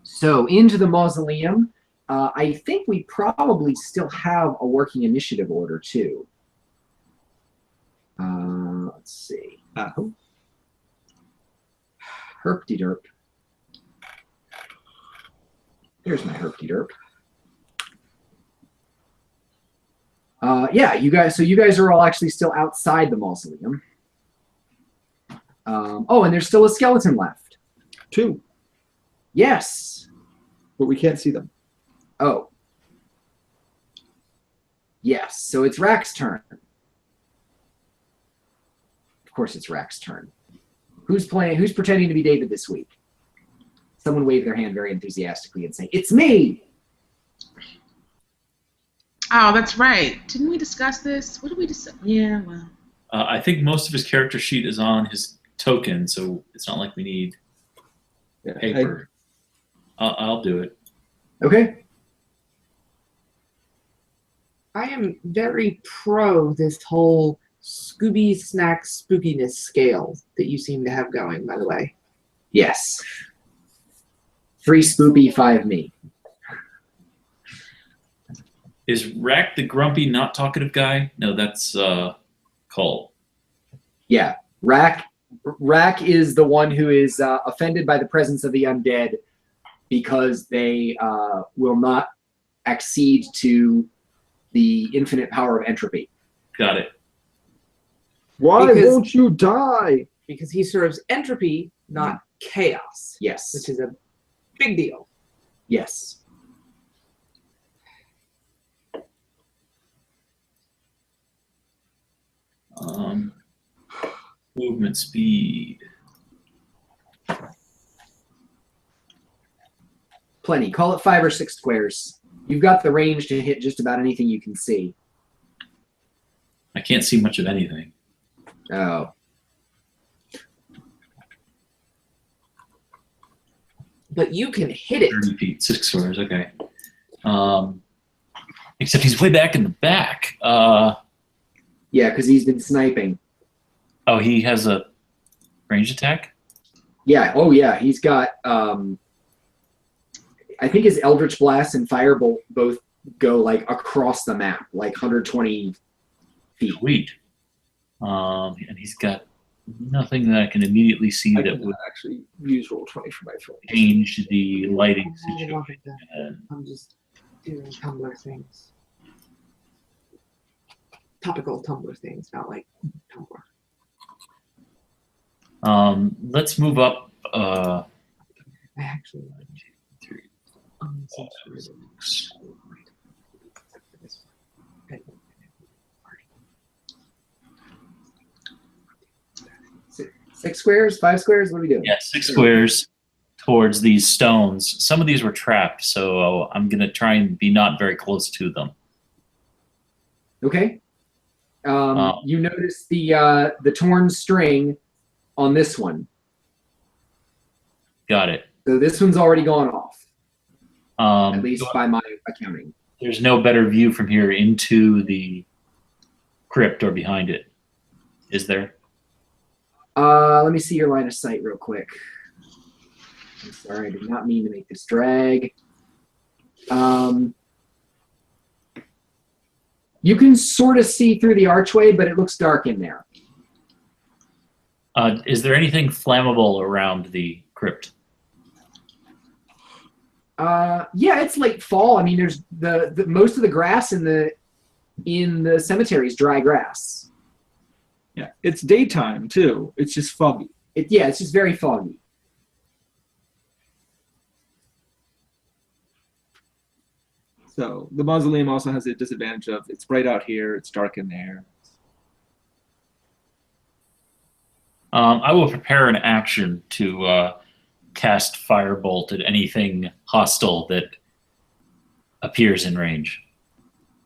So into the mausoleum. I think we probably still have a working initiative order too. Let's see. Herp-de-derp. There's my herp-de-derp. Yeah, you guys. So you guys are all actually still outside the mausoleum. Oh, and there's still a skeleton left. 2. Yes. But we can't see them. Oh. Yes. So it's Rack's turn. Of course, it's Rack's turn. Who's playing? Who's pretending to be David this week? Someone wave their hand very enthusiastically and say, "It's me." Oh, that's right. Didn't we discuss this? What did we discuss? Yeah, well. I think most of his character sheet is on his token, so it's not like we need paper. I'll do it. Okay. I am very pro this whole Scooby Snack spookiness scale that you seem to have going, by the way. Yes. 3 spoopy, 5 me. Is Rack the grumpy, not talkative guy? No, that's Cole. Yeah. Rack is the one who is offended by the presence of the undead because they will not accede to the infinite power of entropy. Got it. Why won't you die? Because he serves entropy, not chaos. Yes. Which is a big deal. Yes. Movement speed. Plenty. Call it 5 or 6 squares. You've got the range to hit just about anything you can see. I can't see much of anything. Oh. But you can hit it. 30 feet, 6 squares, okay. Except he's way back in the back. Yeah, because he's been sniping. Oh, he has a range attack? Yeah, oh yeah, he's got, I think his Eldritch Blast and Firebolt both go like across the map, like 120 feet. Sweet. And he's got nothing that I can immediately see that would actually use Roll20 for my phone. change the lighting I love situation. it. I'm just doing Tumblr things. Topical Tumblr things, not like Tumblr. Let's move up. I actually 3, unsubscribed. 6. Six squares, 5 squares, what are we doing? Yeah, 6 squares towards these stones. Some of these were trapped, so I'm going to try and be not very close to them. Okay. You notice the torn string on this one. Got it. So this one's already gone off, at least so by my accounting. there's no better view from here into the crypt or behind it, is there? Let me see your line of sight real quick. I'm sorry, I did not mean to make this drag. You can sort of see through the archway, but it looks dark in there. Is there anything flammable around the crypt? Yeah, it's late fall. I mean, there's the most of the grass in the cemetery is dry grass. Yeah, it's daytime too. It's just foggy. Yeah, it's just very foggy. So the mausoleum also has the disadvantage of it's bright out here, it's dark in there. I will prepare an action to cast Firebolt at anything hostile that appears in range.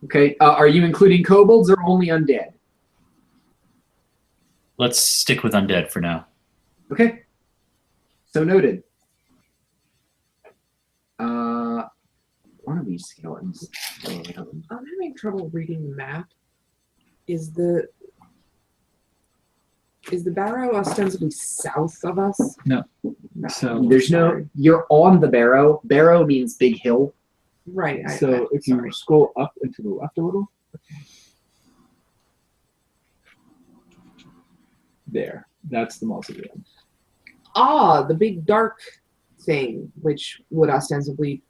Okay, are you including kobolds or only undead? Let's stick with undead for now. Okay, so noted. One of these skeletons. I'm having trouble reading the map. Is the Is the barrow ostensibly south of us? No. No. So There's no. You're on the barrow. Barrow means big hill. Right. So if you sorry. scroll up and to the left a little, there, that's the mausoleum. Ah, the big dark thing, which would ostensibly.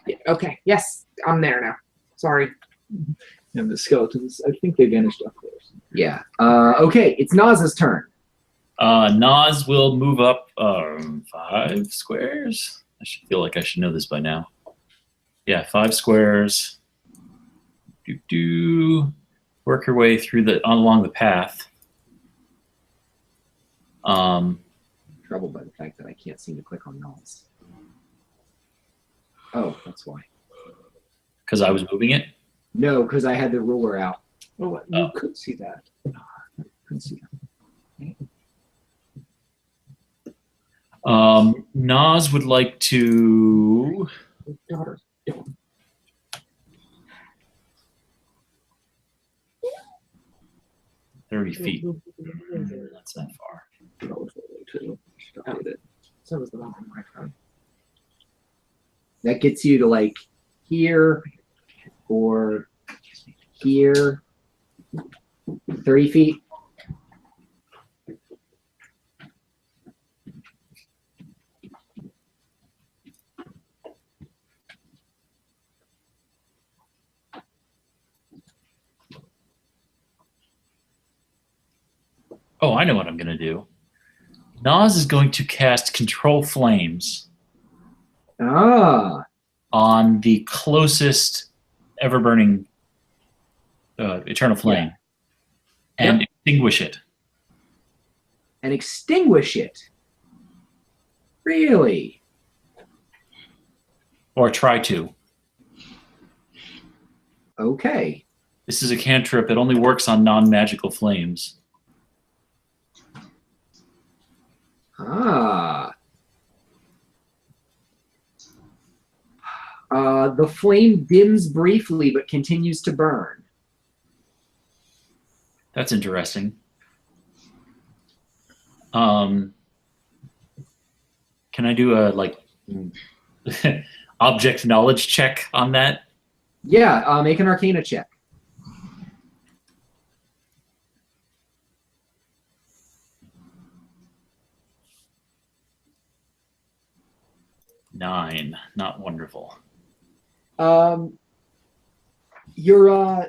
Yeah, okay. Yes, I'm there now. Sorry. And the skeletons, I think they vanished up there. Yeah. Okay. It's Naz's turn. Nas will move up 5 squares. I should feel like I should know this by now. Yeah, 5 squares. Work your way through along the path. Troubled by the fact that I can't seem to click on Naz. Oh, that's why. Because I was moving it. No, because I had the ruler out. Oh, you could see that. I couldn't see that. Nas would like to. Daughter. 30 feet. That's not far. So was the one on my phone. That gets you to like here or here. 30 feet. Oh, I know what I'm going to do. Nas is going to cast Control Flames Ah. on the closest ever-burning eternal flame and extinguish it. And extinguish it. Really? Or try to. Okay. This is a cantrip. It only works on non-magical flames. Ah. The flame dims briefly but continues to burn. That's interesting. Can I do a object knowledge check on that? Yeah, make an Arcana check. Nine. Not wonderful. Your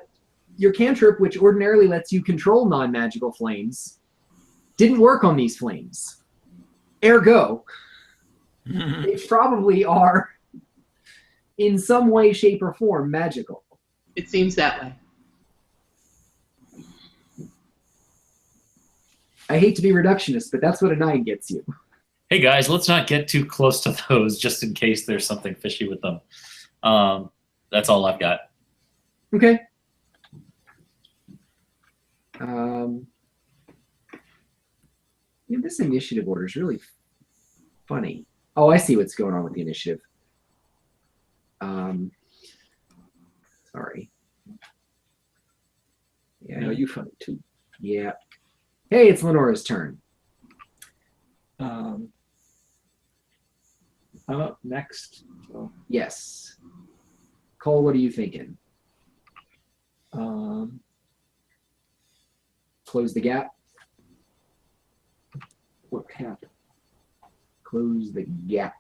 cantrip, which ordinarily lets you control non-magical flames, didn't work on these flames. Ergo, they probably are in some way, shape, or form magical. It seems that way. I hate to be reductionist, but that's what a 9 gets you. Hey guys, let's not get too close to those just in case there's something fishy with them. That's all I've got. Okay. This initiative order is really funny. Oh, I see what's going on with the initiative. Sorry. Yeah, No, you funny too. yeah. Hey, it's Lenora's turn. I'm up next. So, Yes. Cole, what are you thinking? Close the gap. what cap? Close the gap.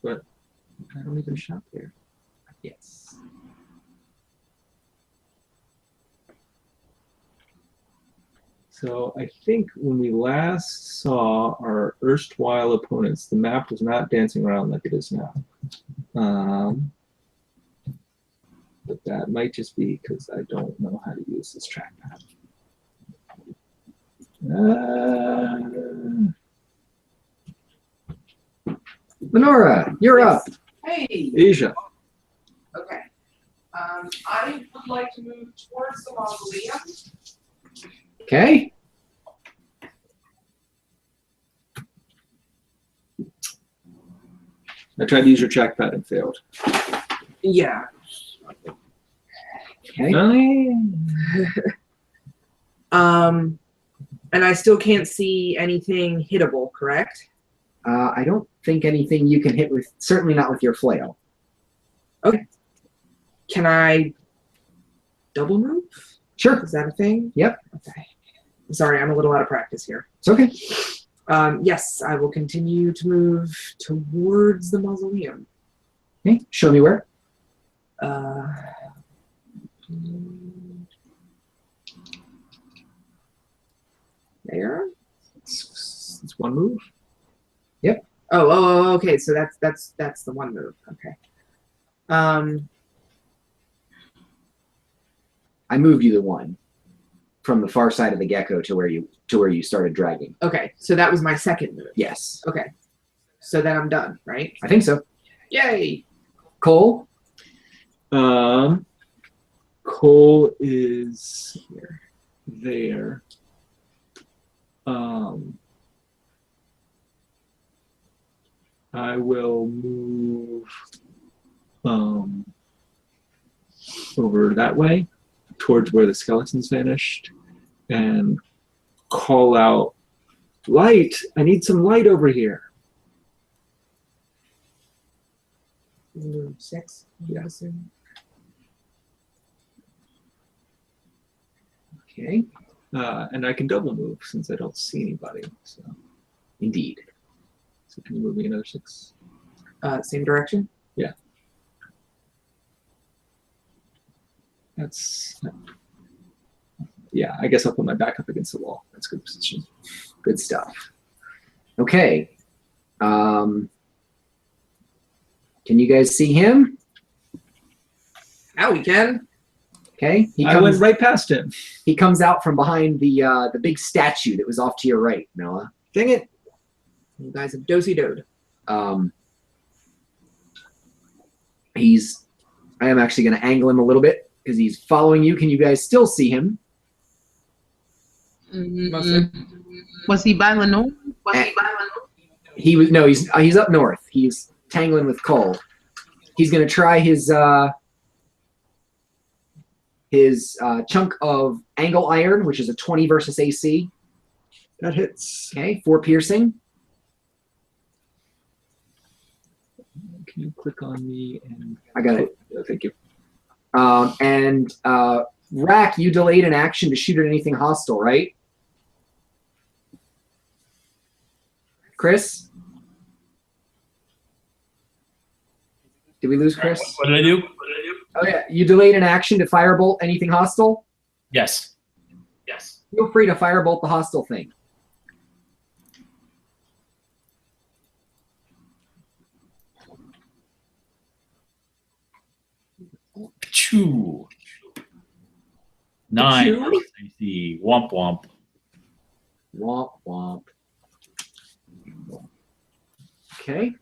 What? I don't even shop there. Yes. So I think when we last saw our erstwhile opponents, the map was not dancing around like it is now. But that might just be because I don't know how to use this trackpad. Lenora, you're up. Hey. Asia. Okay. I would like to move towards the mausoleum. Okay. I tried to use your trackpad and failed. Yeah. Okay. 9. And I still can't see anything hittable, correct? I don't think anything you can hit with, certainly not with your flail. Okay. Can I double move? Sure. Is that a thing? Yep. Okay. I'm sorry, I'm a little out of practice here. It's okay. Yes, I will continue to move towards the mausoleum. Okay. Show me where. There. It's one move. Oh, okay. So that's the one move. Okay. I moved you the one from the far side of the gecko to where you started dragging. Okay. So that was my second move. Yes. Okay. So then I'm done, right? I think so. Yay! Cole? Cole is there. I will move over that way towards where the skeletons vanished and call out, "Light! I need some light over here." 6. Yeah. Okay. And I can double move since I don't see anybody. So Indeed. can you move me another 6? Same direction? Yeah, I guess I'll put my back up against the wall. That's a good position. Good stuff. Okay. Can you guys see him? Now we can. Okay. I went right past him. He comes out from behind the big statue that was off to your right, Noah. Dang it. You guys have dosey-doed. I am actually going to angle him a little bit because he's following you. Can you guys still see him? Mostly. Was he by Lenore? He's up north. He's tangling with Cole. He's going to try his chunk of angle iron, which is a 20 versus AC. That hits. Okay, 4 piercing. Can you click on me? And I got it. Oh, thank you. Rack, you delayed an action to shoot at anything hostile, right? Chris? Did we lose Chris? What did I do? Oh yeah, you delayed an action to firebolt anything hostile? Yes. Feel free to firebolt the hostile thing. Achoo. 9. Achoo. I see. Womp womp. Womp womp. Okay.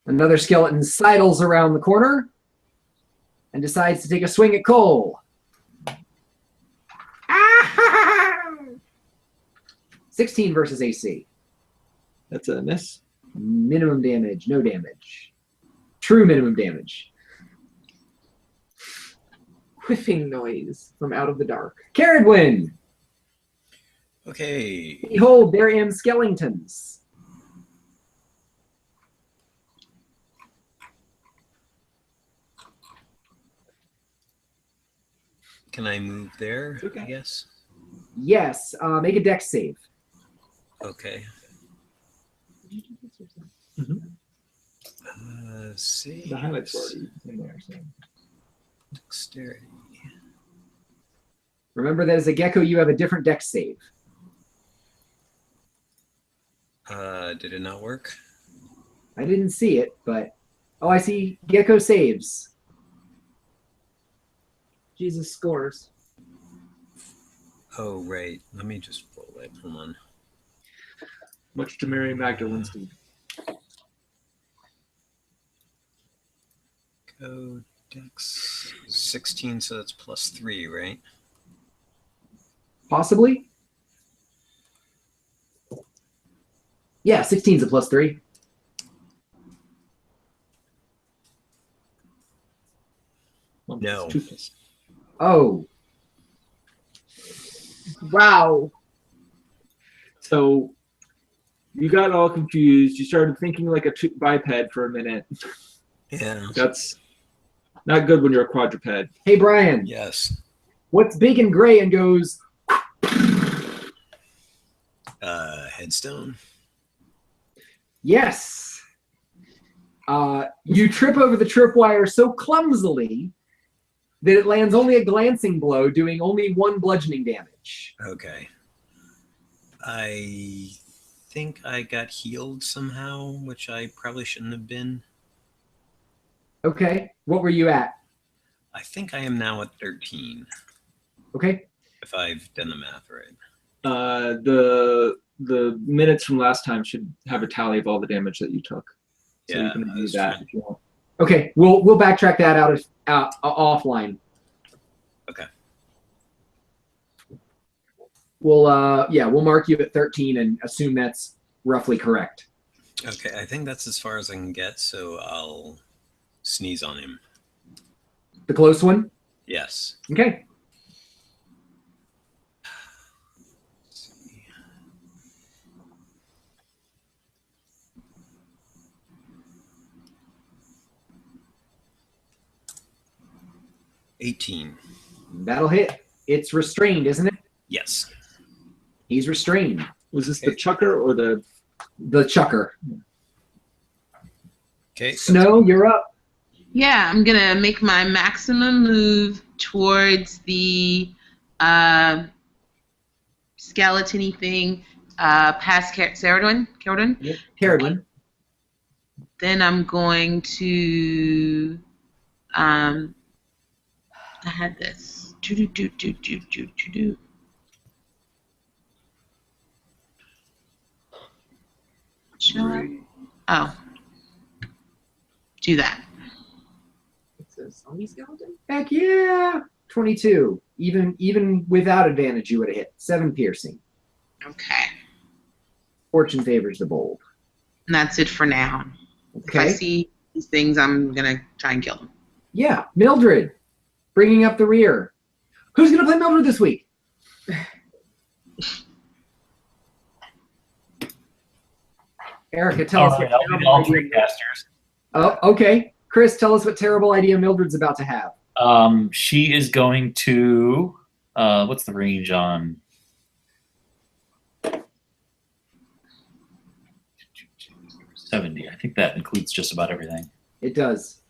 Another skeleton sidles around the corner and decides to take a swing at Cole. 16 versus AC. That's a miss. Minimum damage, no damage. True minimum damage. Whiffing noise from out of the dark. Caradwin, Okay. behold, there am skeletons. Can I move there? Okay. I guess. Yes, make a dex save. Okay. Mhm. Let's see. The highlights are already in there. So. Dexterity. Remember that as a gecko, you have a different dex save. Did it not work? I didn't see it, but oh, I see gecko saves. Jesus scores. Oh, right. Let me just roll it. Hold on. Much to Mary Magdalene's do. Go Dex 16, so that's +3, right? Possibly. Yeah, 16 is a +3. No. Oh, Wow. So you got all confused. You started thinking like a biped for a minute. Yeah. That's not good when you're a quadruped. hey Brian, Yes. what's big and gray and goes? Headstone. Yes. You trip over the tripwire so clumsily that it lands only a glancing blow, doing only 1 bludgeoning damage. Okay. I think I got healed somehow, which I probably shouldn't have been. Okay. What were you at? I think I am now at 13, Okay. if I've done the math right. The minutes from last time should have a tally of all the damage that you took. So Yeah, you can I do was that trying- if you want. Okay. We'll backtrack that out offline. Okay. We'll mark you at 13 and assume that's roughly correct. Okay, I think that's as far as I can get, so I'll sneeze on him. The close one? Yes. Okay. $18. That'll hit. It's restrained, isn't it? Yes. He's restrained. Was this the chucker or the? The chucker. Okay. Snow, you're up. Yeah, I'm gonna make my maximum move towards the skeleton-y thing, past Caradon. Carradine. Then I'm going to I had this. Do. Shall I? Oh. Do that. It's a zombie skeleton? Heck yeah. 22. Even without advantage, you would have hit. 7 piercing. Okay. Fortune favors the bold. And that's it for now. If I Okay. see these things, I'm gonna try and kill them. Yeah. Mildred, bringing up the rear. Who's going to play Mildred this week? Erica, tell All us right, what I'll be terrible all idea. three casters. Oh, okay. Chris, tell us what terrible idea Mildred's about to have. She is going to. What's the range on? 70. I think that includes just about everything. It does.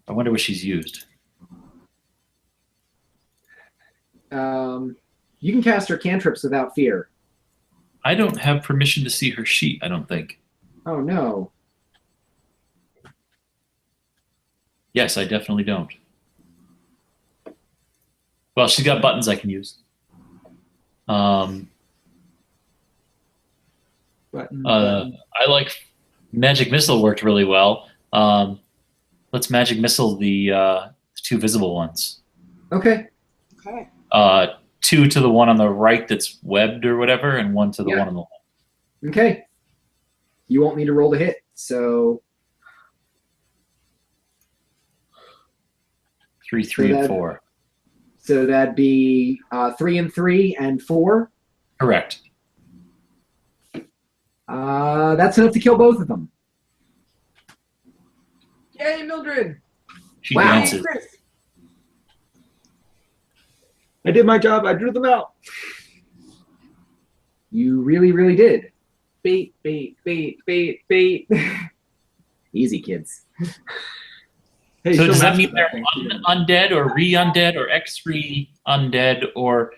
I wonder what she's used. You can cast her cantrips without fear. I don't have permission to see her sheet, I don't think. Oh, no. Yes, I definitely don't. Well, she's got buttons I can use. Button, I like Magic Missile worked really well. Let's Magic Missile the 2 visible ones. Okay. Okay. 2 to the one on the right that's webbed or whatever, and 1 to the Yeah. one on the left. Okay. You won't need to roll to hit. So 3, 3, So and that- 4. so that'd be 3 and 3 and 4. Correct. That's enough to kill both of them. Yay, Mildred! She Wow. Yay, dances. Chris! I did my job. I drew them out. You really, really did. Bait, bait, bait, bait, bait. Easy, kids. Hey, So she'll does that master mean they're thing. undead or re-undead or X3 undead or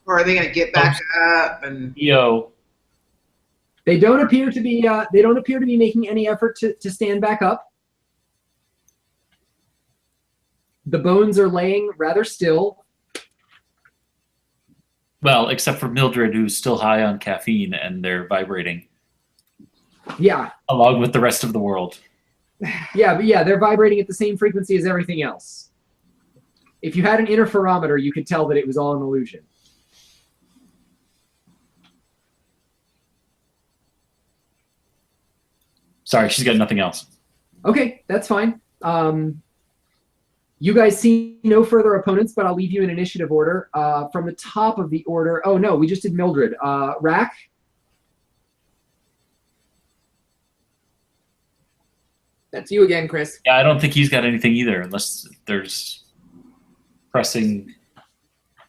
Or are they gonna get back up and EO? They don't appear to be. They don't appear to be making any effort to stand back up. The bones are laying rather still. Well, except for Mildred, who's still high on caffeine, and they're vibrating Yeah, along with the rest of the world. but they're vibrating at the same frequency as everything else. If you had an interferometer, you could tell that it was all an illusion. Sorry, she's got nothing else. Okay, that's fine. You guys see no further opponents, but I'll leave you in initiative order. From the top of the order. Oh no, we just did Mildred. Rack. That's you again, Chris. Yeah, I don't think he's got anything either, unless there's pressing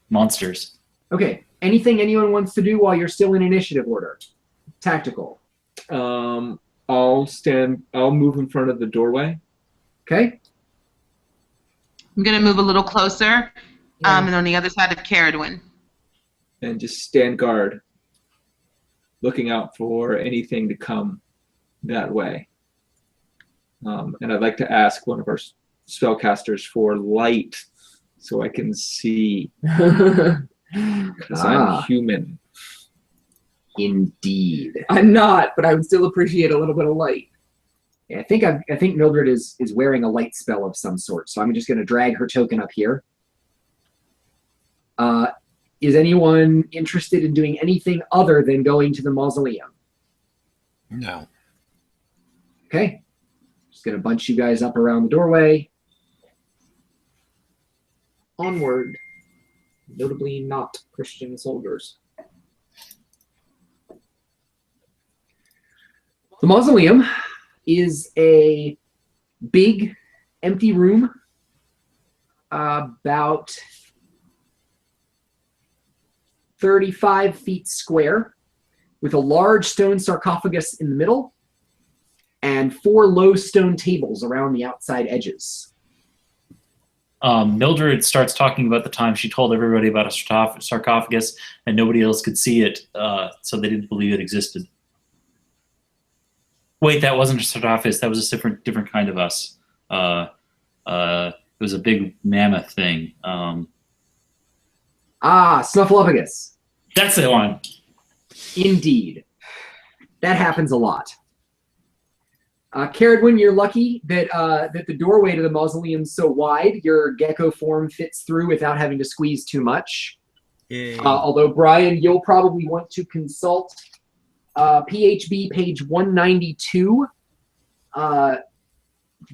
monsters. Okay. Anything anyone wants to do while you're still in initiative order? Tactical. I'll move in front of the doorway. Okay. I'm going to move a little closer and on the other side of Caradwin. And just stand guard, looking out for anything to come that way. And I'd like to ask one of our spellcasters for light so I can see, because I'm human. Indeed. I'm not, but I would still appreciate a little bit of light. Yeah, I think Mildred is wearing a light spell of some sort, so I'm just going to drag her token up here. Is anyone interested in doing anything other than going to the mausoleum? No. Okay. Just going to bunch you guys up around the doorway. Onward. Notably not Christian soldiers. The mausoleum is a big, empty room, about 35 feet square, with a large stone sarcophagus in the middle and 4 low stone tables around the outside edges. Mildred starts talking about the time she told everybody about a sarcophagus and nobody else could see it, so they didn't believe it existed. Wait, that wasn't a sarcophagus. That was a different kind of us. It was a big mammoth thing. Snuffleupagus. That's the one. Indeed. That happens a lot. Caradwin, you're lucky that that the doorway to the mausoleum is so wide, your gecko form fits through without having to squeeze too much. Yay. Although, Brian, you'll probably want to consult PHB page 192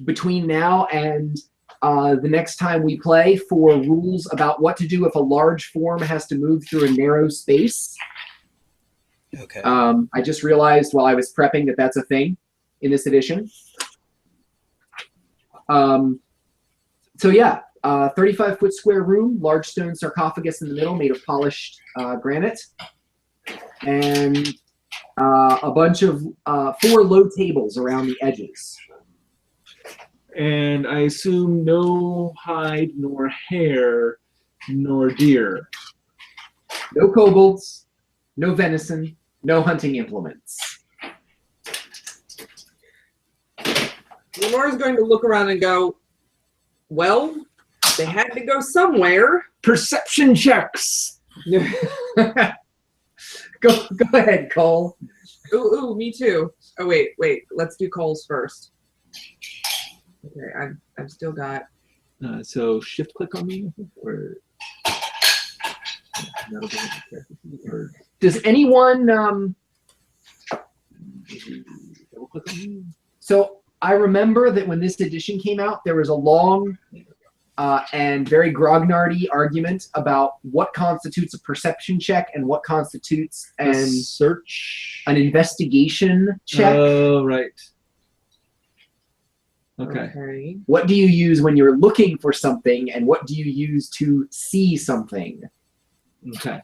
between now and the next time we play for rules about what to do if a large form has to move through a narrow space. Okay. I just realized while I was prepping that that's a thing in this edition. So yeah, 35-foot square room, large stone sarcophagus in the middle made of polished granite, and a bunch of 4 low tables around the edges. And I assume no hide, nor hair, nor deer. No kobolds, no venison, no hunting implements. Lenore's going to look around and go, well, they had to go somewhere. Perception checks. Go ahead, Cole. Ooh, me too. Oh, wait. Let's do Cole's first. Okay, I've still got. So shift click on me, or that'll be or Does anyone double click on me. So I remember that when this edition came out, there was a long and very grognardy argument about what constitutes a perception check and what constitutes an investigation check. Oh, right. Okay. What do you use when you're looking for something, and what do you use to see something? Okay.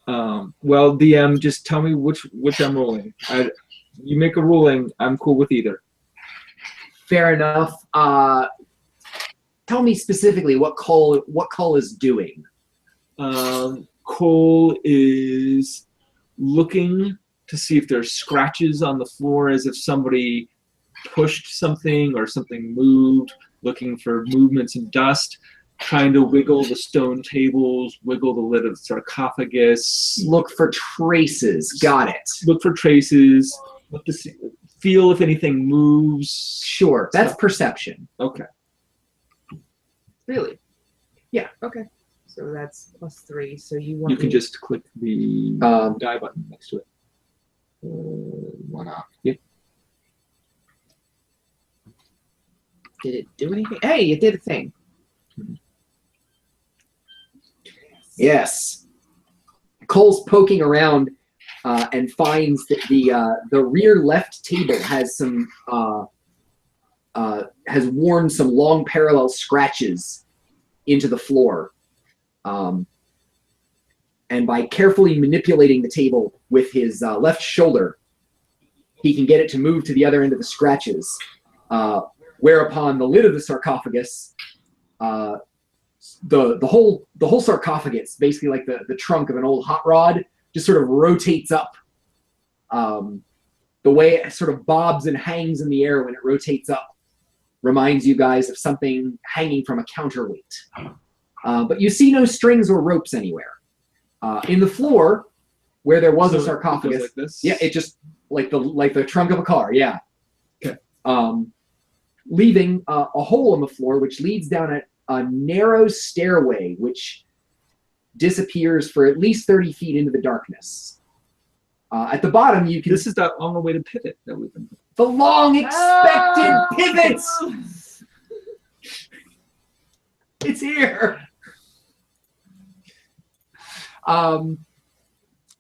Well, DM, just tell me which I'm rolling. You make a ruling. I'm cool with either. Fair enough. Tell me specifically what Cole is doing. Cole is looking to see if there's scratches on the floor, as if somebody pushed something or something moved, looking for movements in dust, trying to wiggle the stone tables, wiggle the lid of the sarcophagus. Look for traces. Got it. Look for traces. Look to see, feel if anything moves. Sure, that's perception. Okay. Really? Yeah. Okay. So that's +3. So you want You can just click the die button next to it. One off. Yep. Did it do anything? Hey, it did a thing. Yes. Cole's poking around and finds that the rear left table has some has worn some long parallel scratches into the floor. And by carefully manipulating the table with his left shoulder, he can get it to move to the other end of the scratches. Whereupon the lid of the sarcophagus, the whole sarcophagus, basically like the trunk of an old hot rod, just sort of rotates up. The way it sort of bobs and hangs in the air when it rotates up reminds you guys of something hanging from a counterweight. But you see no strings or ropes anywhere. In the floor, where there was a sarcophagus, like this? yeah, it just like the trunk of a car, yeah. Okay. Leaving a hole in the floor which leads down a narrow stairway which disappears for at least 30 feet into the darkness. At the bottom, you can. This is that long awaited pivot that we've been. The long expected pivots. It's here.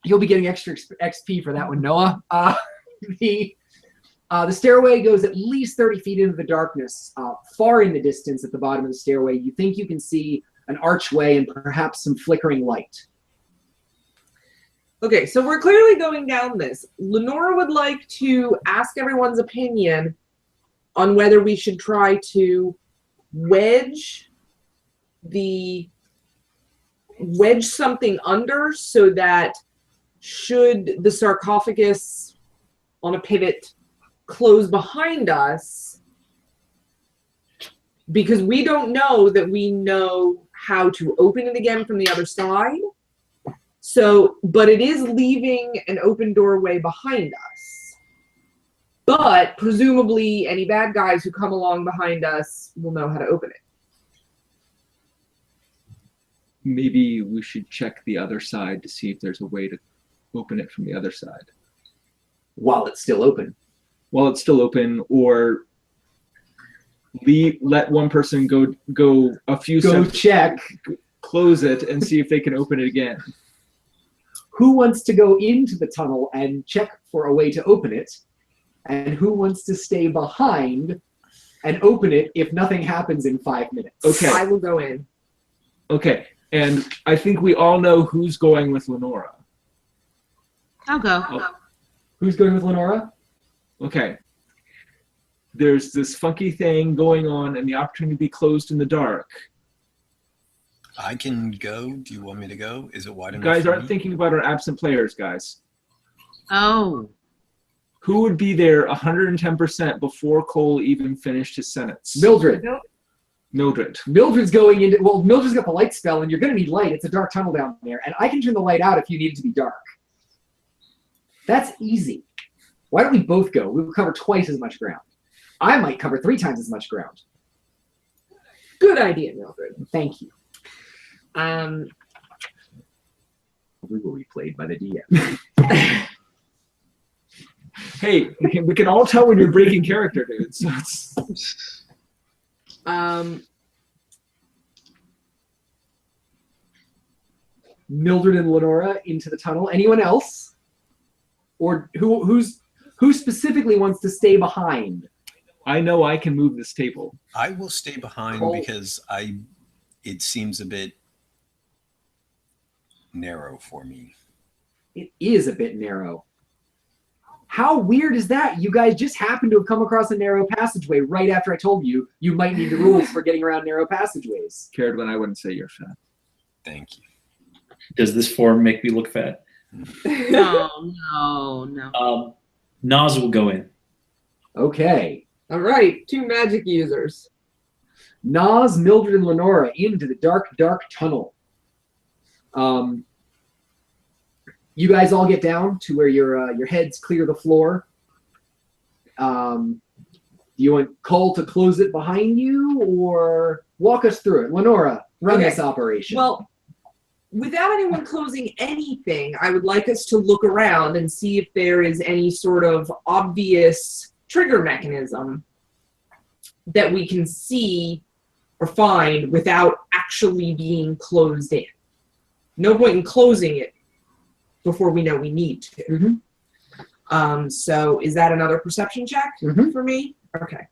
You'll be getting extra XP for that one, Noah. The stairway goes at least 30 feet into the darkness. Far in the distance at the bottom of the stairway, you think you can see an archway and perhaps some flickering light. Okay, so we're clearly going down this. Lenora would like to ask everyone's opinion on whether we should try to wedge something under so that should the sarcophagus on a pivot close behind us, because we don't know that we know how to open it again from the other side. So, but it is leaving an open doorway behind us. But presumably any bad guys who come along behind us will know how to open it. Maybe we should check the other side to see if there's a way to open it from the other side. While it's still open. While it's still open, or let one person go a few steps, check, close it, and see if they can open it again. Who wants to go into the tunnel and check for a way to open it? And who wants to stay behind and open it if nothing happens in 5 minutes? Okay. I will go in. Okay, and I think we all know who's going with Lenora. I'll go. Who's going with Lenora? Okay. There's this funky thing going on, and the opportunity to be closed in the dark. I can go. Do you want me to go? Is it wide enough? Guys for aren't me? thinking about our absent players, guys. Oh. Who would be there 110% before Cole even finished his sentence? Mildred. Mildred. Mildred's going into, well, Mildred's got the light spell, and you're going to need light. It's a dark tunnel down there, and I can turn the light out if you need it to be dark. That's easy. Why don't we both go? We'll cover twice as much ground. I might cover 3 times as much ground. Good idea, Mildred. Thank you. We will be played by the DM. Hey, we can all tell when you're breaking character, dude. So it's... Mildred and Lenora into the tunnel. Anyone else? Or who specifically wants to stay behind? I know I can move this table. I will stay behind Cole. because it seems a bit narrow for me. It is a bit narrow. How weird is that? You guys just happened to have come across a narrow passageway right after I told you you might need the rules for getting around narrow passageways. Cared when I wouldn't say you're fat. Thank you. Does this form make me look fat? No. Nas will go in. Okay. All right, 2 magic users. Nas, Mildred, and Lenora into the dark, dark tunnel. You guys all get down to where your heads clear the floor. Do you want Cole to close it behind you, or walk us through it? Lenora, run this operation. Well, without anyone closing anything, I would like us to look around and see if there is any sort of obvious trigger mechanism that we can see or find without actually being closed in. No point in closing it before we know we need to. Mm-hmm. So is that another perception check Mhm. for me? Okay.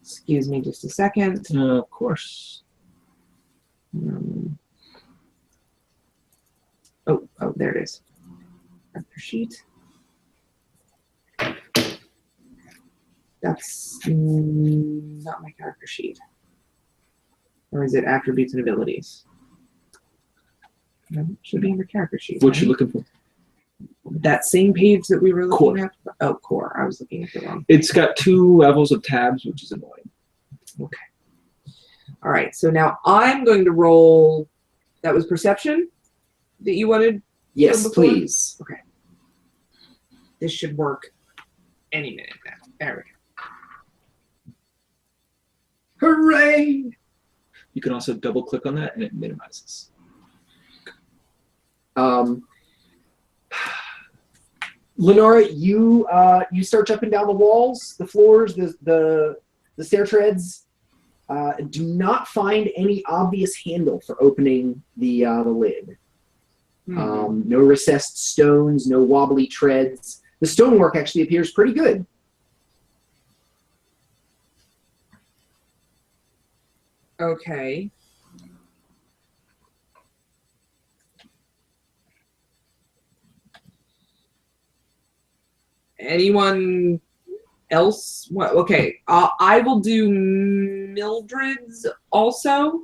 Excuse me just a second. Of course. Oh, there it is. Character sheet. That's not my character sheet. Or is it attributes and abilities? No, it should be under character sheet. What you right? looking for? That same page that we were looking Core. at? Oh, core. I was looking at the wrong. It's got 2 levels of tabs, which is annoying. Okay. All right. So now I'm going to roll. That was perception that you wanted? Yes, From before? please. Okay. This should work any minute now. There we go. Hooray! You can also double click on that and it minimizes. Lenora, you search up and down the walls, the floors, the stair treads. Do not find any obvious handle for opening the lid. No recessed stones, no wobbly treads. The stonework actually appears pretty good. Okay. Anyone else? What? Okay. I will do Mildred's also.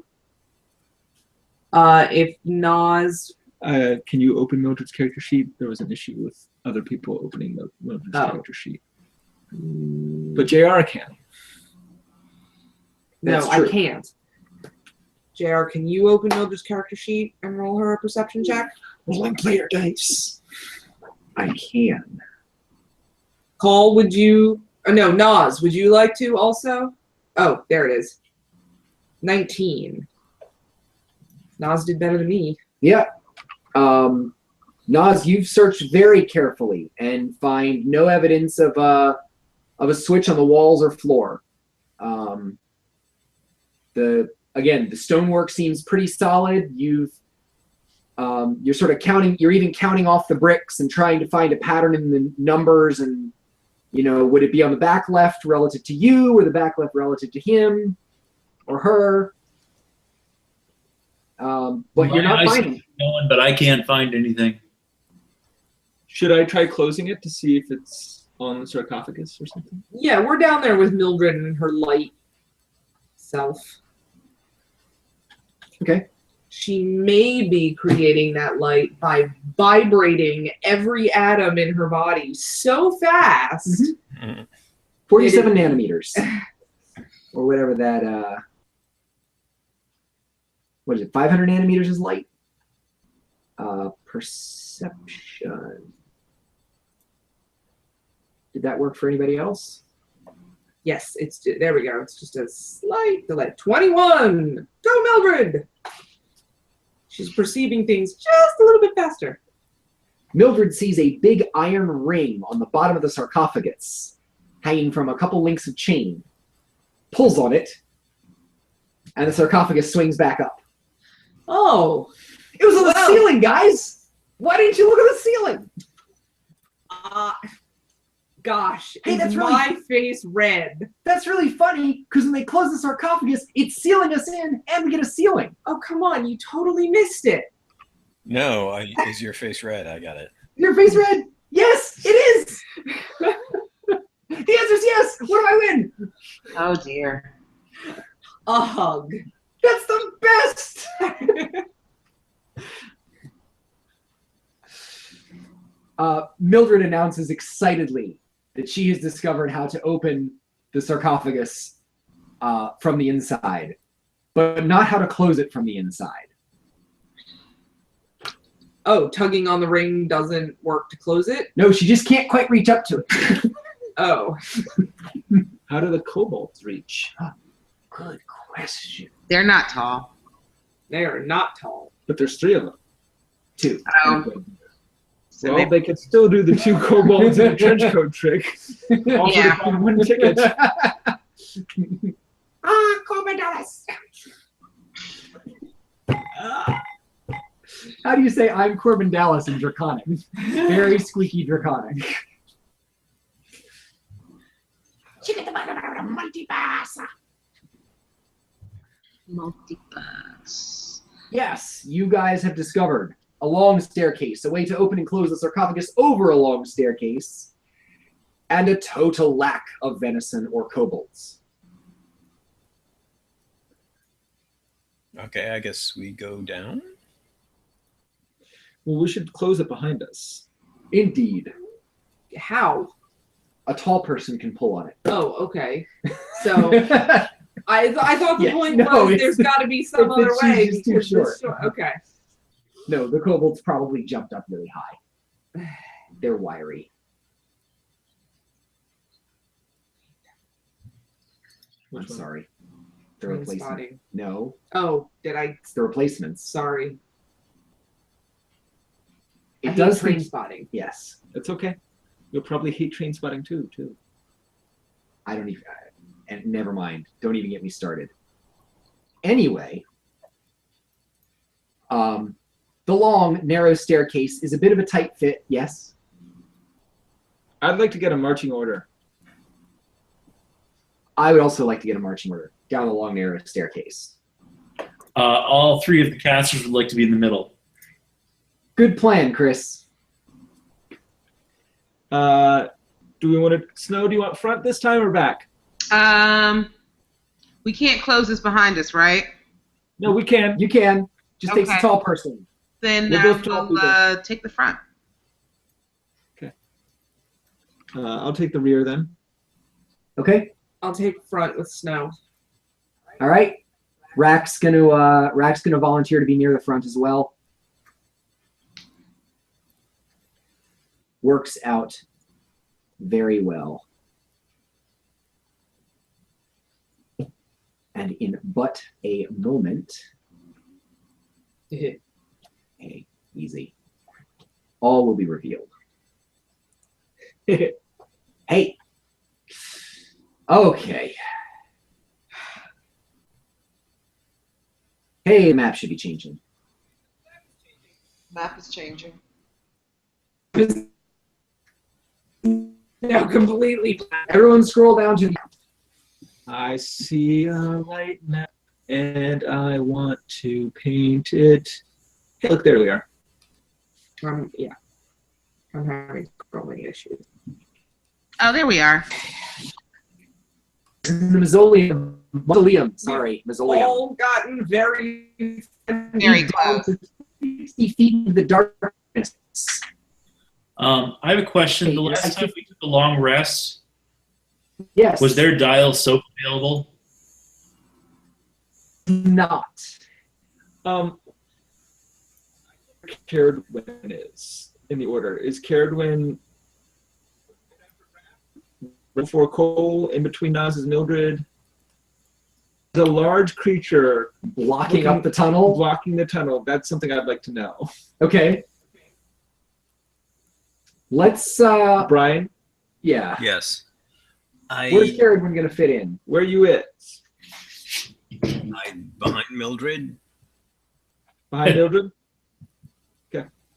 If Nas. Can you open Mildred's character sheet? There was an issue with other people opening Mildred's character sheet. But JR can. That's No, true. I can't. JR, can you open Mildred's character sheet and roll her a perception check? Rolling player dice. I can. Cole, would you? Oh, no, Nas, would you like to also? Oh, there it is. 19. Nas did better than me. Yeah. Nas, you've searched very carefully and find no evidence of a switch on the walls or floor. The stonework seems pretty solid. You're sort of counting. You're even counting off the bricks and trying to find a pattern in the numbers. And would it be on the back left relative to you, or the back left relative to him or her? But you're not finding. Going, but I can't find anything. Should I try closing it to see if it's on the sarcophagus or something? Yeah, we're down there with Mildred and her light self. Okay. She may be creating that light by vibrating every atom in her body so fast. Mhm. 47 nanometers, or whatever that. What is it? 500 nanometers is light. Perception. Did that work for anybody else? Yes, there we go. It's just a slight delay. 21. Go, Mildred. She's perceiving things just a little bit faster. Mildred sees a big iron ring on the bottom of the sarcophagus, hanging from a couple links of chain. Pulls on it, and the sarcophagus swings back up. Oh. It was on the Wow. ceiling, guys! Why didn't you look at the ceiling? Gosh, Hey, is that's my really- face red? That's really funny, because when they close the sarcophagus, it's sealing us in, and we get a ceiling. Oh, come on. You totally missed it. No, is your face red? I got it. Your face red? Yes, it is! The answer is yes! What do I win? Oh dear. A hug. That's the best! Mildred announces excitedly that she has discovered how to open the sarcophagus from the inside, but not how to close it from the inside. Oh, tugging on the ring doesn't work to close it? No, she just can't quite reach up to it. Oh. How do the kobolds reach? Good question. They're not tall. They are not tall. But there's 3 of them. 2. So Well, maybe, they could still do the 2 kobolds in a trench coat trick. Offer Yeah. to buy 1 ticket. Corbandellus. How do you say I'm Corbandellus in Draconic? Very squeaky Draconic. multi-pass. Yes, you guys have discovered a long staircase, a way to open and close the sarcophagus over a long staircase, and a total lack of venison or kobolds. Okay, I guess we go down. Well, we should close it behind us. Indeed, How? a tall person can pull on it. Oh, okay. So I thought the Yeah, point no, was it's- there's got to be some it's other just way. too because short. this okay. No, the kobolds probably jumped up really high. They're wiry. Which I'm one? sorry. The Train replacement. spotting. No, Oh, did I? it's the replacements. Sorry. I It hate does train think- spotting. Yes. It's okay. You'll probably hate train spotting too. I don't even. And never mind. Don't even get me started. Anyway, the long, narrow staircase is a bit of a tight fit. Yes. I'd like to get a marching order. I would also like to get a marching order down the long, narrow staircase. All 3 of the casters would like to be in the middle. Good plan, Chris. Do we want to Snow? Do you want front this time or back? We can't close this behind us, right? No, we can. You can. Just takes a Okay. tall person. Then We'll both tell we'll take the front. I'll take the rear then. Okay. I'll take front with Snow. All right. Rack's gonna volunteer to be near the front as well. Works out very well. And in but a moment, hey, easy, all will be revealed. Hey. Okay. Hey, the map should be changing. Map is changing. No, completely. Everyone scroll down to the I see a light map, and I want to paint it. Hey, look, there we are. Yeah. I'm having scrolling issues. Oh, there we are. the mausoleum. Sorry, mausoleum. All gotten very. Very close. 60 feet in the darkness. I have a question. Hey, The last yes. time we took a long rest, Yes. was there dial soap available? Not? Caradwin is in the order. Is Caradwin before Cole, in between Nas is Mildred? The large creature Blocking up the tunnel? blocking the tunnel. That's something I'd like to know. Okay. Let's, Brian, yeah. Yes. Where's Caradwin going to fit in? where you at? Behind Mildred? Behind Mildred?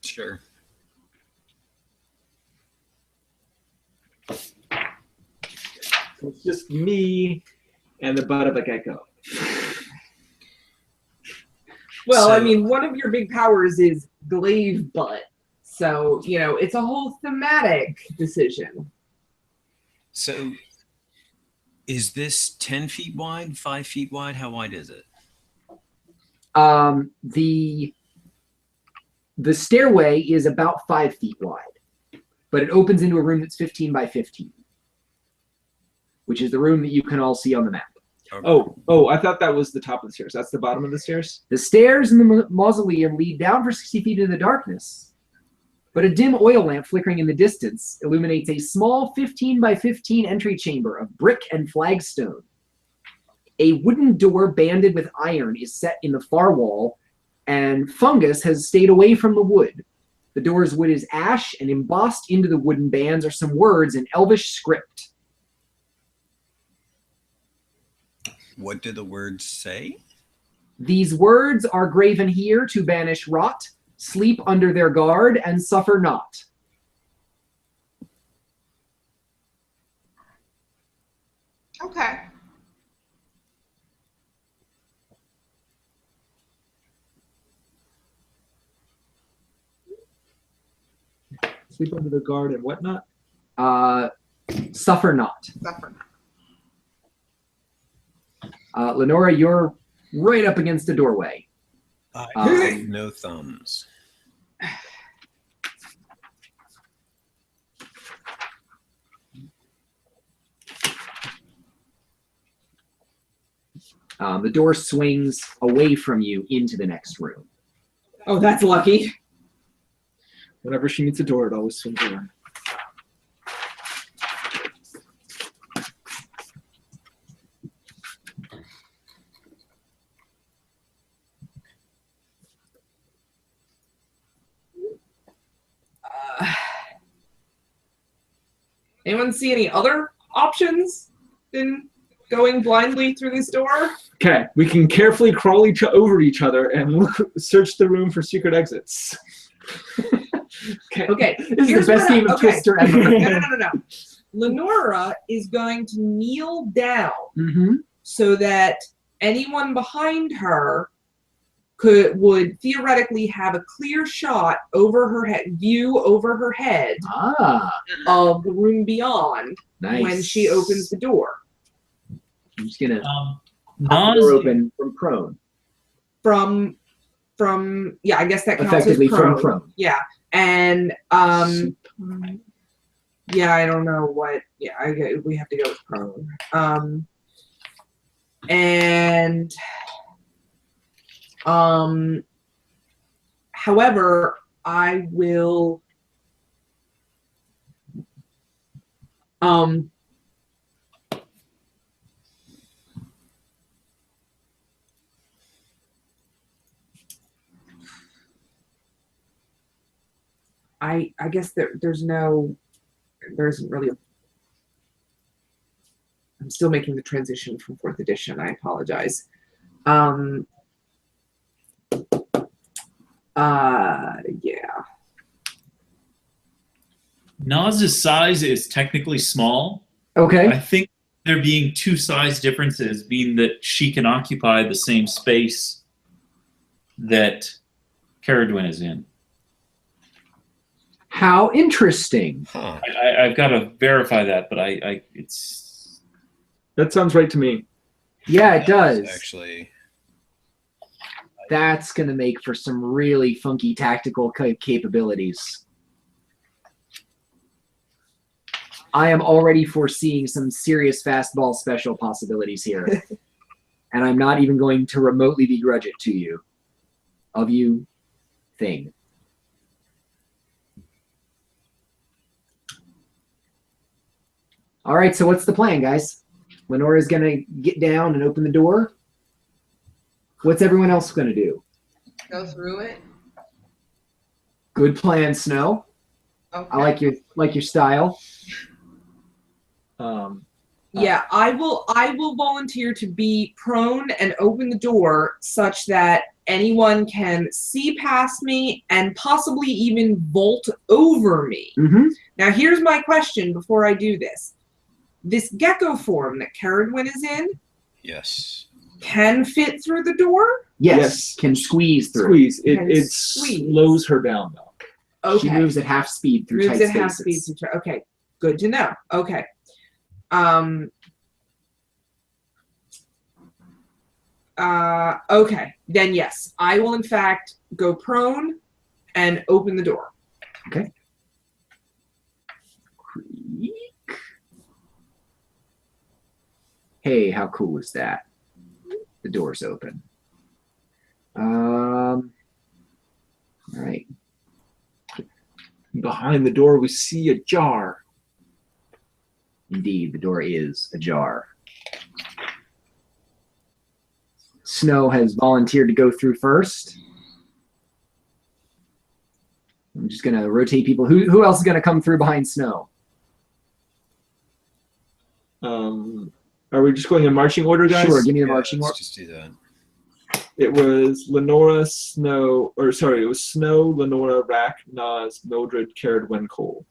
Sure. So it's just me and the butt of a gecko. Well, I So- mean, one of your big powers is glaive butt. So, you know, it's a whole thematic decision. So, is this 10 feet wide, 5 feet wide? How wide is it? The stairway is about 5 feet wide, but it opens into a room that's 15 by 15, which is the room that you can all see on the map. Okay. Oh, I thought that was the top of the stairs. That's the bottom of the stairs? The stairs in the mausoleum lead down for 60 feet into the darkness, but a dim oil lamp flickering in the distance illuminates a small 15 by 15 entry chamber of brick and flagstone. A wooden door banded with iron is set in the far wall, and fungus has stayed away from the wood. The door's wood is ash, and embossed into the wooden bands are some words in Elvish script. What do the words say? These words are graven here to banish rot, sleep under their guard, and suffer not. Okay. Sleep under the guard and whatnot. Suffer not. Suffer. Lenora, you're right up against the doorway. I have no thumbs. The door swings away from you into the next room. Oh, that's lucky. Whenever she meets a door, it always swings around. Anyone see any other options than going blindly through this door? Okay, we can carefully crawl over each other and search the room for secret exits. Okay. Okay. This Here's is the best what I- game of okay. Twister ever. No. Lenora is going to kneel down Mm-hmm. so that anyone behind her would theoretically have a clear shot over her head, view over her head Ah, of the room beyond nice. when she opens the door. I'm just gonna pop the Nas, door open from prone. From yeah, I guess that counts Effectively as prone. from prone. Yeah, and yeah, I don't know what. Yeah, we have to go with prone. However, I will. I guess there isn't really. I'm still making the transition from 4th edition. I apologize. Yeah. Nas's size is technically small. Okay. I think there being two size differences, being that she can occupy the same space that Caradwin is in. How interesting. Huh. I've got to verify that, but it's That sounds right to me. Yeah, it does. Actually, That's going to make for some really funky tactical capabilities. I am already foreseeing some serious fastball special possibilities here. And I'm not even going to remotely begrudge it to you. Of you thing. All right, so what's the plan, guys? Lenora's going to get down and open the door. What's everyone else going to do? Go through it. Good plan, Snow. Okay. I like your style. Yeah, I will volunteer to be prone and open the door such that anyone can see past me and possibly even vault over me. Mm-hmm. Now, here's my question before I do this. This gecko form that Caradwin is in yes. can fit through the door? Yes, can squeeze through. Squeeze. Can It squeeze. slows her down, though. Okay. She moves at half speed through Moves tight at half spaces. speed. Okay, good to know. Okay. Okay, then yes, I will in fact go prone and open the door. Okay. Creak. Hey, how cool is that? The door's open. All right. Behind the door, we see a jar. Indeed, the door is ajar. Snow has volunteered to go through first. I'm just gonna rotate people. Who else is gonna come through behind Snow? Are we just going in marching order, guys? Sure, give me the Yeah, marching order. let's just do that. It was Lenora, Snow, or sorry, it was Snow, Lenora, Rack, Nas, Mildred, Caradwyn, Cole.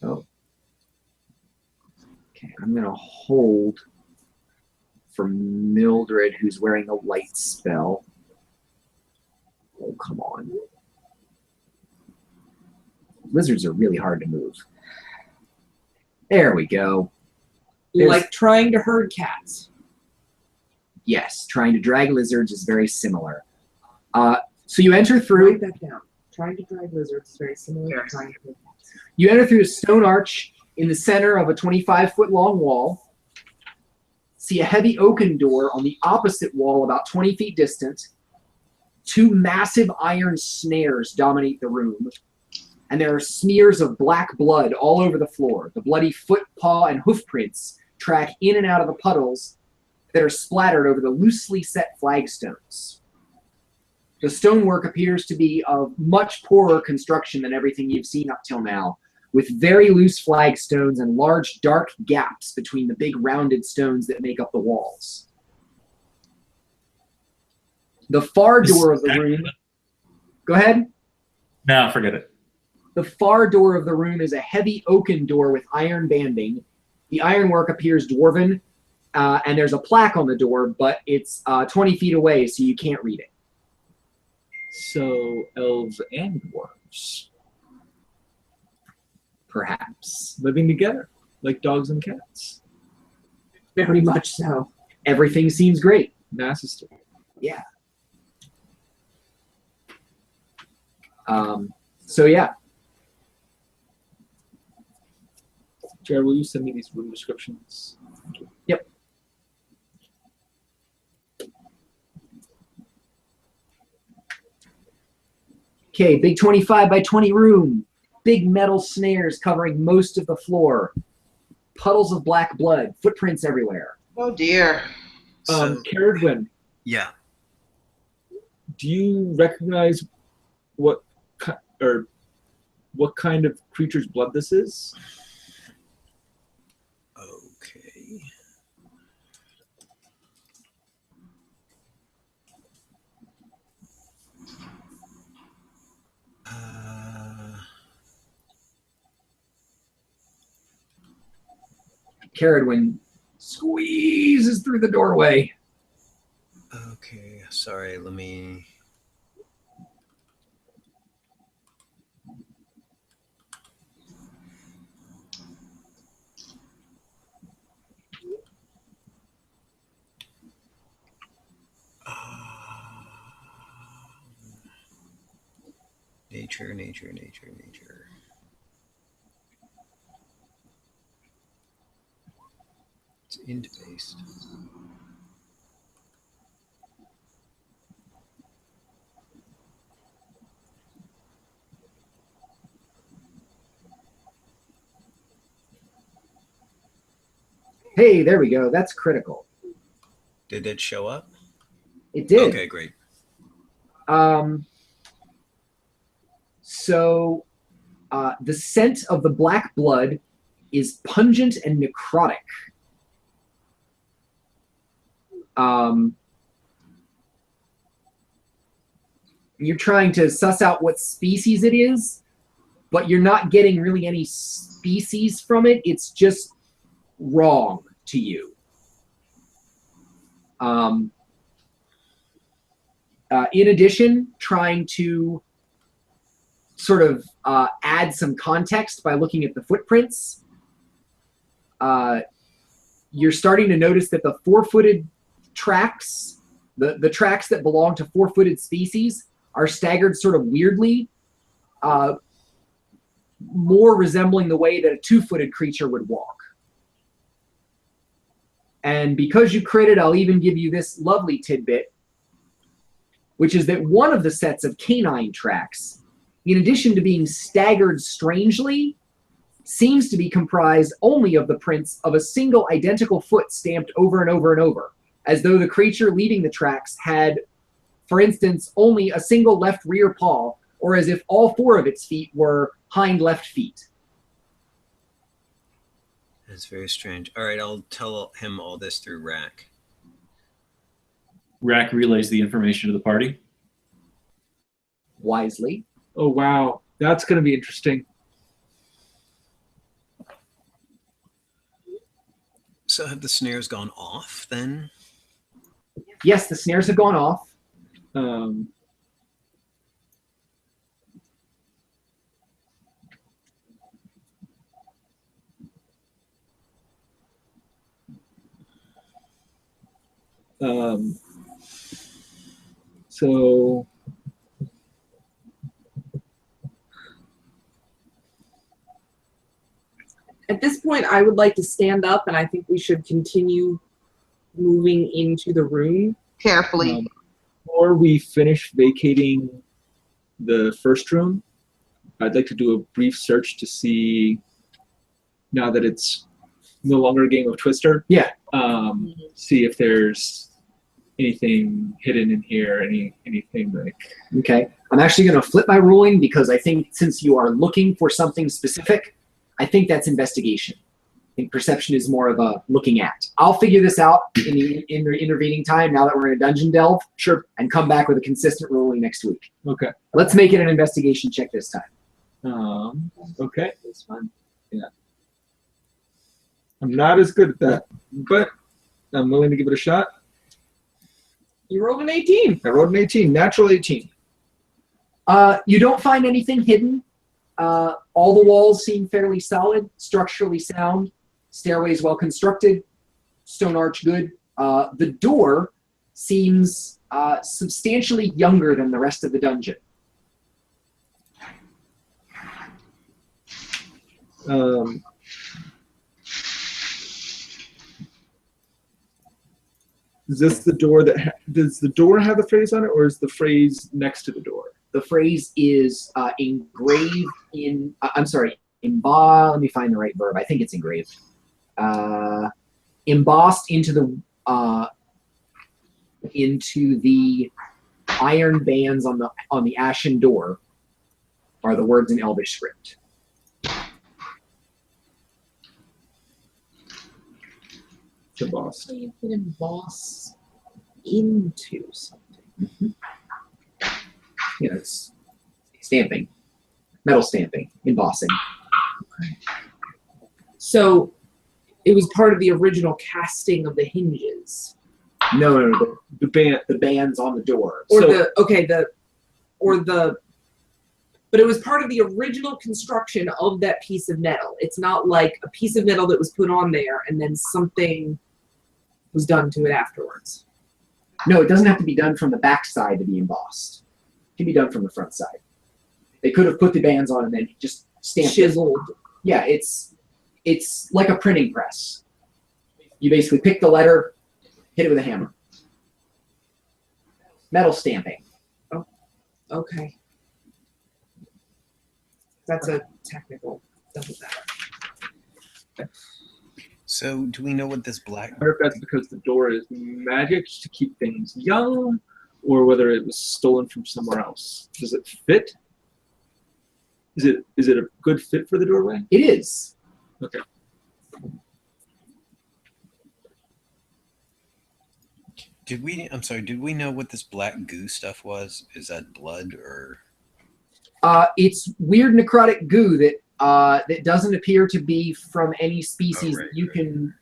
Oh. Okay, I'm gonna hold for Mildred, who's wearing a light spell. Oh, come on. Lizards are really hard to move. There we go. Like trying to herd cats. Yes, trying to drag lizards is very similar. So you enter through. Write that down. Trying to drag lizards is very similar to trying to herd cats. You enter through a stone arch in the center of a 25-foot long wall. See a heavy oaken door on the opposite wall about 20 feet distant. Two massive iron snares dominate the room, and there are smears of black blood all over the floor. The bloody foot, paw, and hoof prints track in and out of the puddles that are splattered over the loosely set flagstones. The stonework appears to be of much poorer construction than everything you've seen up till now, with very loose flagstones and large dark gaps between the big rounded stones that make up the walls. The far door of the room... Go ahead. No, forget it. The far door of the room is a heavy oaken door with iron banding. The ironwork appears dwarven, and there's a plaque on the door, but it's 20 feet away, so you can't read it. So elves and dwarves Perhaps. living together like dogs and cats. Very much so. Everything seems great. Mass is Yeah. So yeah. Jared, will you send me these room descriptions? Yep. Okay, big 25 by 20 room. Big metal snares covering most of the floor. Puddles of black blood. Footprints everywhere. Oh dear. Caradwyn, Yeah. do you recognize what kind of creature's blood this is? Okay. Caradwyn squeezes through the doorway. Okay. Sorry. Let me. Nature. It's int based. Hey, there we go. That's critical. Did it show up? It did. Okay, great. So the scent of the black blood is pungent and necrotic. You're trying to suss out what species it is, but you're not getting really any species from it. It's just wrong to you. In addition, trying to sort of add some context by looking at the footprints, you're starting to notice that the four-footed tracks, the tracks that belong to four-footed species, are staggered sort of weirdly, more resembling the way that a two-footed creature would walk. And because you critted, I'll even give you this lovely tidbit, which is that one of the sets of canine tracks, in addition to being staggered strangely, seems to be comprised only of the prints of a single identical foot stamped over and over and over, as though the creature leaving the tracks had, for instance, only a single left rear paw, or as if all 4 of its feet were hind left feet. That's very strange. All right, I'll tell him all this through Rack. Rack relays the information to the party. Wisely. Oh, wow. That's going to be interesting. So have the snares gone off then? Yes, the snares have gone off. So At this point, I would like to stand up, and I think we should continue moving into the room. Carefully. before we finish vacating the first room, I'd like to do a brief search to see, now that it's no longer a game of Twister, see if there's anything hidden in here, anything like... Okay. I'm actually going to flip my ruling because I think since you are looking for something specific, I think that's investigation. I think perception is more of a looking at. I'll figure this out in the intervening time now that we're in a dungeon delve. Sure. And come back with a consistent ruling next week. Okay. Let's make it an investigation check this time. Okay, that's fine. Yeah. I'm not as good at that, but I'm willing to give it a shot. You rolled an 18. I rolled an 18, natural 18. You don't find anything hidden. All the walls seem fairly solid, structurally sound. Stairways well constructed. Stone arch good. The door seems substantially younger than the rest of the dungeon. Is this the door that does the door have the phrase on it, or is the phrase next to the door? The phrase is engraved in. Let me find the right verb. I think it's engraved. Embossed into the iron bands on the ashen door are the words in Elvish script. Embossed. So you can emboss into something. Mm-hmm. Yeah, it's stamping, metal stamping, embossing. Okay. So it was part of the original casting of the hinges. No, the bands on the door. Or So- but it was part of the original construction of that piece of metal. It's not like a piece of metal that was put on there and then something was done to it afterwards. No, it doesn't have to be done from the back side to be embossed. It can be done from the front side. They could have put the bands on and then just stamped it. Chiseled. Yeah, it's like a printing press. You basically pick the letter, hit it with a hammer. Metal stamping. Oh, okay. That's a technical. Doesn't matter. So, do we know what this black? I wonder if that's because the door is magic to keep things young, or whether it was stolen from somewhere else. Does it fit? Is it a good fit for the doorway? It is. Okay. Did we know what this black goo stuff was? Is that blood or? It's weird necrotic goo that doesn't appear to be from any species that you can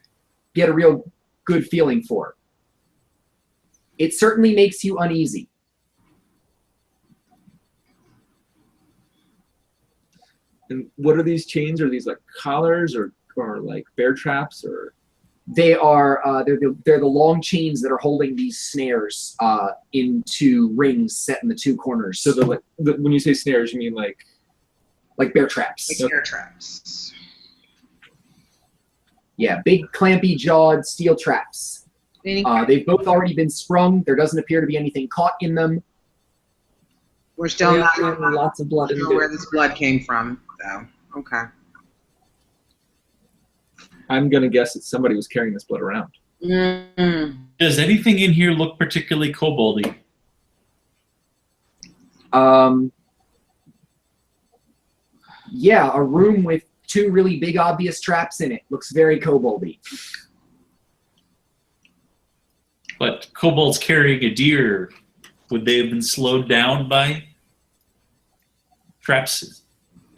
get a real good feeling for. It certainly makes you uneasy. And what are these chains? Are these like collars or like bear traps or? They are they're the long chains that are holding these snares into rings set in the two corners. So when you say snares, you mean like bear traps. Like bear traps. Yeah, big clampy jawed steel traps. They've both already been sprung. There doesn't appear to be anything caught in them. We're still not lots of blood in sure where this blood came from, though. Okay. I'm gonna guess that somebody was carrying this blood around. Does anything in here look particularly koboldy? Yeah, a room with 2 really big obvious traps in it. Looks very koboldy. But kobolds carrying a deer, would they have been slowed down by traps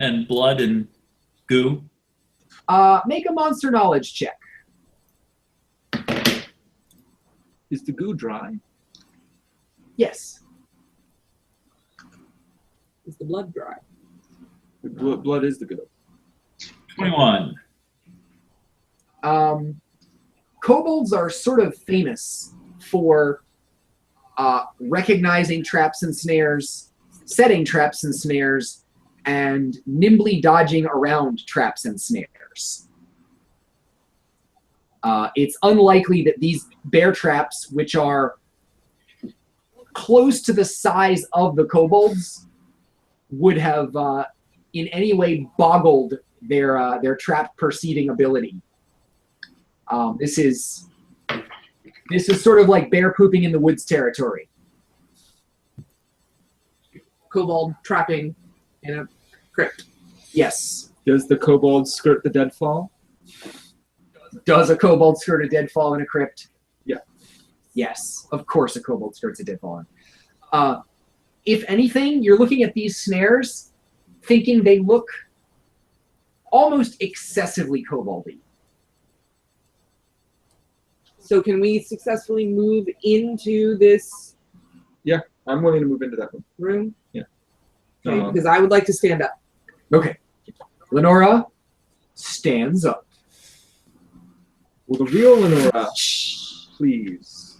and blood and goo? Make a monster knowledge check. Is the goo dry? Yes. Is the blood dry? The blood is the goo. 21. Kobolds are sort of famous for recognizing traps and snares, setting traps and snares, and nimbly dodging around traps and snares. It's unlikely that these bear traps, which are close to the size of the kobolds, would have in any way boggled their trap perceiving ability. This is sort of like bear pooping in the woods territory. Kobold trapping in a crypt. Yes. Does the kobold skirt the deadfall? Does a kobold skirt a deadfall in a crypt? Yeah. Yes, of course a kobold skirts a deadfall. If anything, you're looking at these snares, thinking they look almost excessively koboldy. So can we successfully move into this I'm willing to move into that room. room? Yeah. Okay, because I would like to stand up. Okay. Lenora stands up. Will the real Lenora please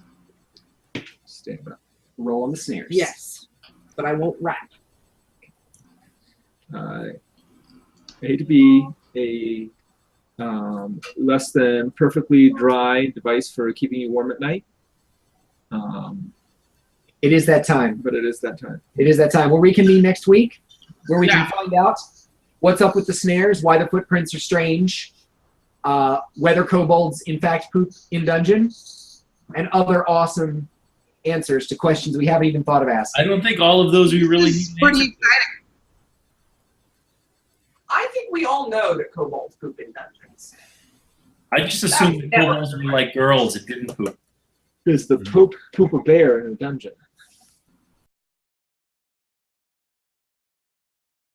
stand up? Roll on the snares. Yes, but I won't rap. I hate to be a less than perfectly dry device for keeping you warm at night. It is that time. But it is that time. It is that time. We'll reconvene next week where we Yeah. can find out what's up with the snares, why the footprints are strange, whether kobolds in fact poop in dungeon, and other awesome answers to questions we haven't even thought of asking. I don't think all of those we really This need is to pretty answer. exciting. I think we all know that kobolds poop in dungeons. I just assumed that Never. kobolds were like girls that didn't poop. Is the poop a bear in a dungeon?